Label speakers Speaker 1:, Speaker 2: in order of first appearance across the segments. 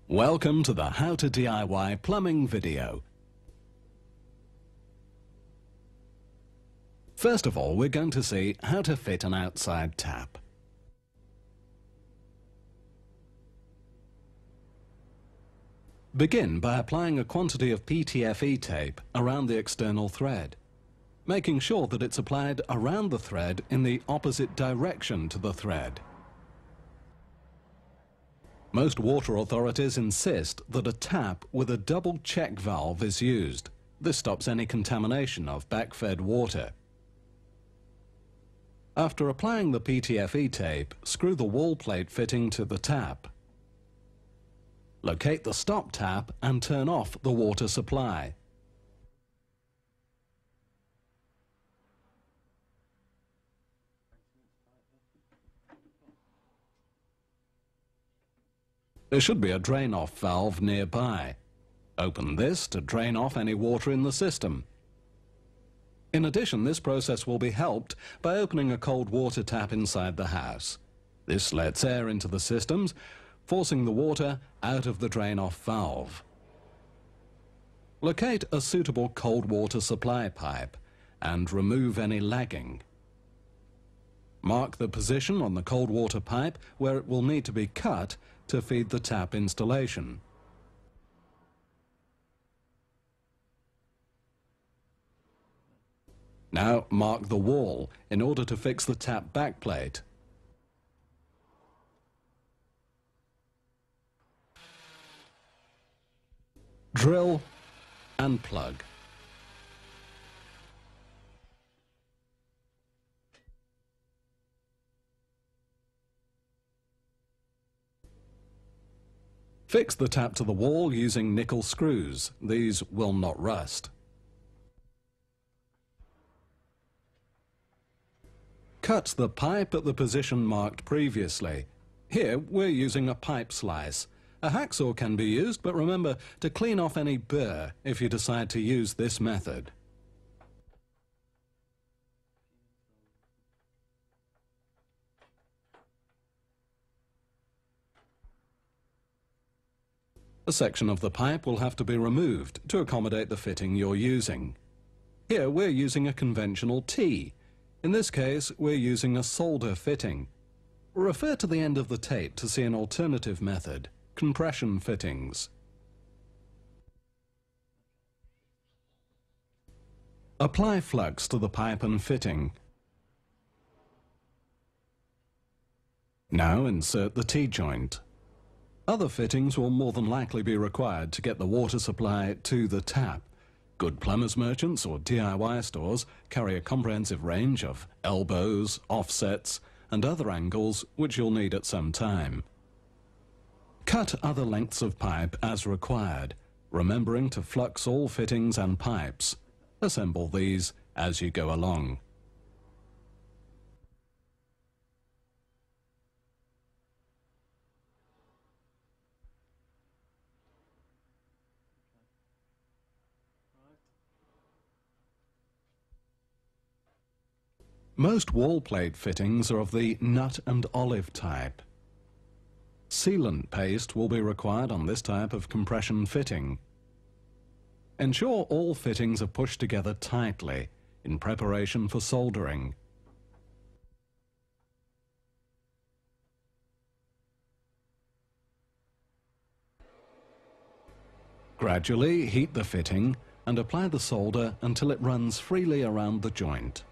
Speaker 1: Welcome to the How to DIY Plumbing video. First of all, we're going to see how to fit an outside tap. Begin by applying a quantity of PTFE tape around the external thread, making sure that it's applied around the thread in the opposite direction to the thread. Most water authorities insist that a tap with a double check valve is used. This stops any contamination of backfed water. After applying the PTFE tape, screw the wall plate fitting to the tap. Locate the stop tap and turn off the water supply. There should be a drain-off valve nearby. Open this to drain off any water in the system. In addition, this process will be helped by opening a cold water tap inside the house. This lets air into the systems, forcing the water out of the drain-off valve. Locate a suitable cold water supply pipe and remove any lagging. Mark the position on the cold water pipe where it will need to be cut to feed the tap installation. Now mark the wall in order to fix the tap backplate. Drill and plug. Fix the tap to the wall using nickel screws. These will not rust. Cut the pipe at the position marked previously. Here we're using a pipe slice. A hacksaw can be used, but remember to clean off any burr if you decide to use this method. A section of the pipe will have to be removed to accommodate the fitting you're using. Here we're using a conventional T. In this case, we're using a solder fitting. Refer to the end of the tape to see an alternative method, compression fittings. Apply flux to the pipe and fitting. Now insert the T-joint. Other fittings will more than likely be required to get the water supply to the tap. Good plumbers merchants or DIY stores carry a comprehensive range of elbows, offsets, and other angles which you'll need at some time. Cut other lengths of pipe as required, remembering to flux all fittings and pipes. Assemble these as you go along. Most wall plate fittings are of the nut and olive type. Sealant paste will be required on this type of compression fitting. Ensure all fittings are pushed together tightly in preparation for soldering. Gradually heat the fitting and apply the solder until it runs freely around the joint.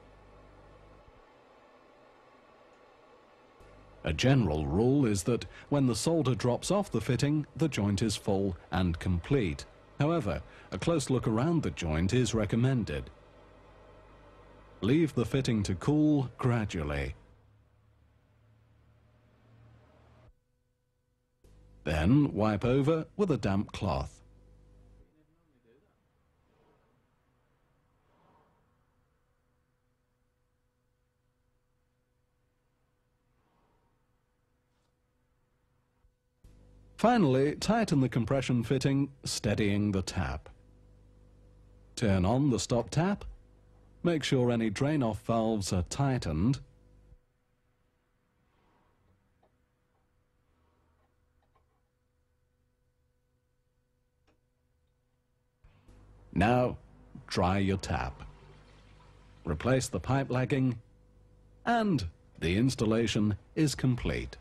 Speaker 1: A general rule is that when the solder drops off the fitting, the joint is full and complete. However, a close look around the joint is recommended. Leave the fitting to cool gradually. Then wipe over with a damp cloth. Finally, tighten the compression fitting, steadying the tap. Turn on the stop tap. Make sure any drain-off valves are tightened. Now, dry your tap. Replace the pipe lagging, and the installation is complete.